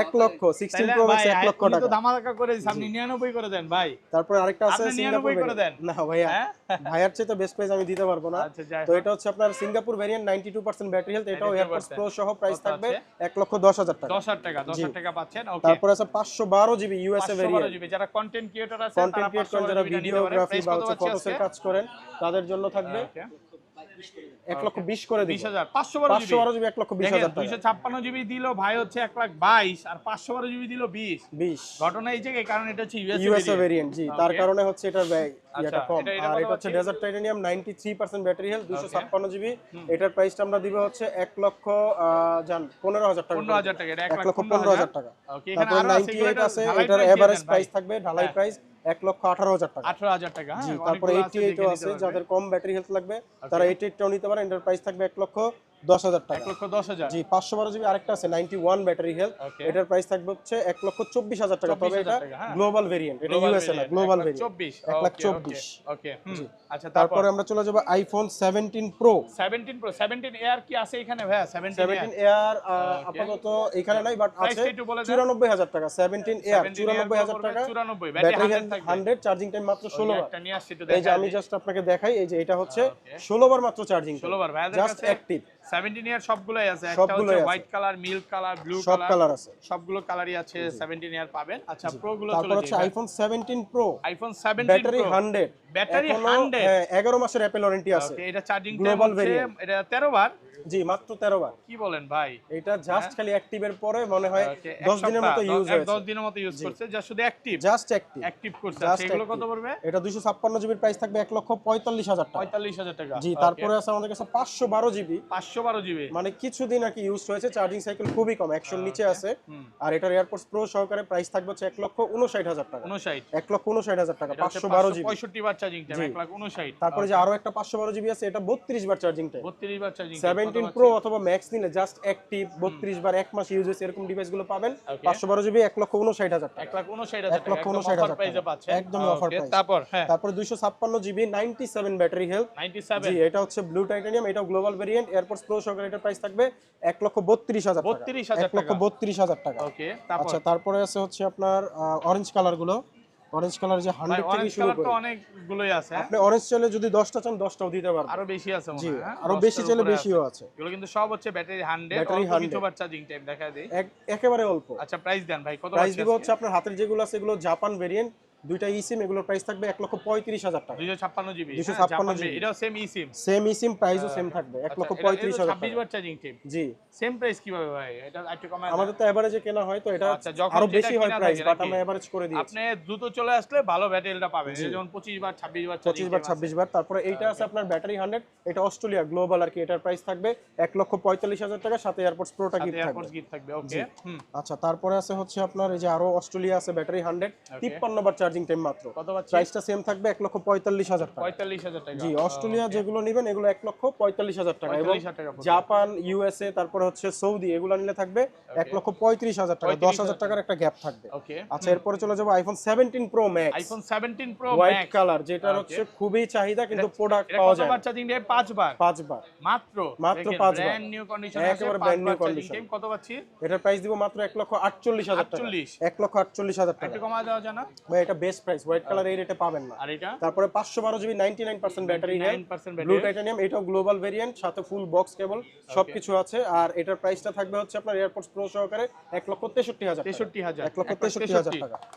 1 লক্ষ 16 তাইলে প্রো ম্যাক্স ভাই, 1 লক্ষ উনি তো টাকা। ধামাকা করে দিয়েছে, আপনি 99 করে দেন ভাই। তারপর আরেকটা আছে আপনি 99 করে দেন। না ভাইয়া, হ্যাঁ? ভাইয়ার চেয়ে তো বেস্ট প্রাইস আমি দিতে পারবো না। আচ্ছা, যাই তো হোক। এটা হচ্ছে আপনার সিঙ্গাপুর ভেরিয়েন্ট 92% ব্যাটারি হেলথ, এটাও 92% এয়ারপডস প্রো সহ প্রাইস কত থাকবে আছে? 1,10,000 টাকা। 10,000 টাকা 10,000 টাকা পাচ্ছেন। ওকে। তারপর আছে 512 জিবি ইউএসএ 512 ভেরিয়েন্ট। জিবি যারা কন্টেন্ট ক্রিয়েটর আছে কন্টেন্ট তারা ক্রিয়েট করেন, 512 যারা জিবিটা নিতে পারে। ভিডিওগ্রাফি প্রাইস বা কত হচ্ছে পাচ্ছি ফটোসের আজকে? কাজ করেন, তাদের জন্য থাকবে ওকে। 1,20,000 করে দিব। 20,000 512 জিবি 512 জিবি 1,20,000 টাকা। 256 জিবি দিল ভাই হচ্ছে 1,22,000 আর 512 জিবি দিল 20। 20 ঘটনা এই জায়গায় কারণ এটা হচ্ছে ইউএসএ ইউএসএ ভেরিয়েন্ট। জি, তার Okay. কারণে হচ্ছে এটার ব্যয় আচ্ছা, এটা কম। এটা আর কত এটা হচ্ছে পাচ্ছি? Desert titanium 93% battery health 256 GB. এটার প্রাইসটা আমরা দিব হচ্ছে 1 লক্ষ জান 15,000 টাকা। 15,000 টাকা এটা 1,15,000 টাকা। ওকে। এখানে তারপর আরো আছে 98 আছে, ঢালাই এটার price দিয়ে এভারেজ দেন ভাই। প্রাইস থাকবে ঢালাই হ্যাঁ। প্রাইস 1,18,000 টাকা। 18,000 টাকা। জি। হ্যাঁ, তারপরে অনেকগুলো আছে, 88 দেখে ও নিতে আছে, পারবে। যাদের কম ব্যাটারি হেলথ লাগবে তারা 88 টাও নিতে পারে। এটার প্রাইস থাকবে 1,10,000 টাকা। 1,10,000 জি। 512 জিবি আরেকটা আছে 91 ব্যাটারি হেলথ, Okay. এটার প্রাইস থাকবে হচ্ছে 1,24,000 টাকা। তবে 24,000 এটা টাকা, হ্যাঁ। গ্লোবাল ভেরিয়েন্ট, এটা Global ইউএসএ না, variant, গ্লোবাল 1,24,000 ভেরিয়েন্ট। 1,24,000 ওকে। আচ্ছা তারপরে তারপরে আমরা চলে যাব আইফোন 17 প্রো। 17 প্রো 17 এয়ার কি আছে এখানে ভাইয়া? 17 17 এয়ার আপাতত এখানে নাই, বাট আছে Price একটু বলে দেন। 94,000 টাকা। 17 এয়ার 94,000 টাকা। 94 battery battery health 100, charging time মাত্র 16 বার। একটা নিয়ে আসছি একটু এই যে আমি জাস্ট আপনাকে দেখাই, এই যে এটা হচ্ছে Okay. 16 বার মাত্র চার্জিং, 16 বার ভাইয়াদের জাস্ট কাছে অ্যাক্টিভ। 17 ইয়ার সবগুলাই আছে। একটা সবগুলোই হচ্ছে আছে। White colour, milk colour, blue সব কালার, কালার আছে। সবগুলো কালারই আছে। 17 ইয়ার পাবেন। আচ্ছা প্রো গুলো তারপর চলে হচ্ছে যাই। IPhone 17 pro iPhone 17 battery pro 100, battery এখনো 100 11 মাসের অ্যাপেল ওয়ারেন্টি আছে। ওকে। এটা চার্জিং টাইম Global হচ্ছে variant। এটা 13 বার। জি, মাত্র 13 বার। কি বলেন ভাই? এটা জাস্ট খালি অ্যাক্টিভের পরে মনে হয় ওকে, 10 দিনের মতো ইউজ হয়েছে। 10 দিনের মতো ইউজ করছে, যা শুধু অ্যাক্টিভ জাস্ট অ্যাক্টিভ। অ্যাক্টিভ করছে। Just সেগুলো কত active। পড়বে? এটা 256 জিবির প্রাইস থাকবে 1,45,000 টাকা। 45,000 টাকা। জি। তারপরে আছে আমাদের কাছে 512 জিবি, 512 জিবি। মানে কিছুদিন আর কি ইউজ হয়েছে, চার্জিং সাইকেল খুবই কম, 100 এর নিচে আছে। আর এটার এয়ারপোর্টস প্রো সহকারে প্রাইস থাকবে হচ্ছে 1,59,000 টাকা। 59 1,59,000 টাকা। এটা হচ্ছে 512 জিবি। 65 বার চার্জিং টাইম, জি। 1,59,000। তারপরে যে আরো একটা 512 জিবি আছে, এটা 32 বার চার্জিং টাইম। 32 বার চার্জিং। 17 প্রো অথবা ম্যাক্স নিলে জাস্ট অ্যাক্টিভ 32 বার 1 মাস ইউজ হয়েছে এরকম ডিভাইস গুলো পাবেন। 512 জিবি 1,59,000 টাকা। 1,59,000 টাকা, 1,59,000 অফার প্রাইসে পাচ্ছেন। একদম অফার প্রাইস। তারপর হ্যাঁ, তারপরে 256 জিবি 97 ব্যাটারি হেলথ। 97। জি, এটা হচ্ছে ব্লু টাইটানিয়াম, এটাও গ্লোবাল ভেরিয়েন্ট। এয়ারপডস প্রো সহকারে এটার প্রাইস থাকবে 1,32,000 টাকা। 32,000 টাকা। 1,32,000 টাকা। ওকে, তারপর আচ্ছা, তারপরে আছে হচ্ছে আপনার অরেঞ্জ কালার গুলো। অরেঞ্জ কালার যে 100 থেকে অরেঞ্জ শুরু কালার তো করে, অনেকগুলোই আছে। আপনি অরেঞ্জ চাইলে যদি 10টা চান 10টাও দিতে পারবেন। আরো বেশি আছে মনে জি, হয়। হ্যাঁ? আরো 10টার বেশি চাইলে উপরে বেশিও আছে। এগুলো কিন্তু সব হচ্ছে ব্যাটারি 100, ব্যাটারি অল্প 100 কিছু বার চার্জিং টাইম দেখা দেই। একেবারে অল্প। আচ্ছা, প্রাইস দেন ভাই, কত প্রাইস আছে? দিব হচ্ছে আপনার হাতের যেগুলো আছে এগুলো জাপান ভেরিয়েন্ট, দুইটা ইসিম, এগুলোর প্রাইস থাকবে 1,35,000 টাকা। 256 জিবি। 256 জিবি। এটাও সেম ই সিম। সেম ইসিম, প্রাইসও সেম থাকবে 1,35,000 টাকা। 26 বার চার্জিং টাইম। জি, সেম প্রাইস কিভাবে ভাই? এটা একটু কমায় আমাদের তো এভারেজে কেনা হয়, তো এটা আচ্ছা, যখন আরো যেটা বেশি হয় কেনা প্রাইস, থাকে বাট নাকি? আমরা এভারেজ করে দিয়েছি। আপনি দ্রুত চলে আসলে ভালো ব্যাটারিটা পাবেন। এই যেমন 25 বার 26 বার চার্জিং 25 বার 26 বার। তারপরে এইটা আছে আপনার ব্যাটারি 100, এটা অস্ট্রেলিয়া গ্লোবাল আর কি, এটার প্রাইস থাকবে 1,45,000 টাকা, সাথে এয়ারপডস প্রোটা গিফট থাকবে। এয়ারপডস গিফট থাকবে। ওকে। আচ্ছা, তারপরে আছে হচ্ছে আপনার এই যে আরো অস্ট্রেলিয়া আছে ব্যাটারি 100, 53 বার চার্জিং টাইম মাত্র। কত পাচ্ছি? প্রাইসটা সেম থাকবে 1,45,000 টাকা। 45,000 টাকা। জি, অস্ট্রেলিয়া যেগুলো নেবেন এগুলো 1,45,000 টাকা, এবং 45,000 টাকা পড়বে। জাপান, ইউএসএ, তারপরে হচ্ছে সৌদি, এগুলো নিলে থাকবে 1,35,000 টাকা, 10,000 টাকার একটা গ্যাপ থাকবে। ওকে। আচ্ছা, এরপরে চলে যাবো iPhone 17 pro Max, iPhone 17 pro white max. Colour, যেটার হচ্ছে খুবই চাহিদা কিন্তু প্রোডাক্ট এটা পাওয়া কত যায় বার চার্জিং টাইম? 5 বার। 5 বার মাত্র 5 বার। ব্র্যান্ড নিউ কন্ডিশন আছে, একেবারে 5 brand new বার চার্জিং condition। টাইম। কত পাচ্ছি? এটার প্রাইস দিব মাত্র 1,48,000 টাকা। 48? 1,48,000 টাকা। একটু কমা দেওয়া যায় না? ভাই, এটা বেস্ট প্রাইস, হোয়াইট কালার এই রেটে পাবেন না। আর এটা তারপরে 512 GB 99% battery health, 9% blue battery. Titanium, এটাও গ্লোবাল ভেরিয়েন্ট, সাথে ফুল বক্স কেবল সবকিছু আছে। আর এটার প্রাইসটা থাকবে হচ্ছে আপনার এয়ারপডস প্রো সহকারে 1,63,000 টাকা। 63,000। 1,63,000 টাকা।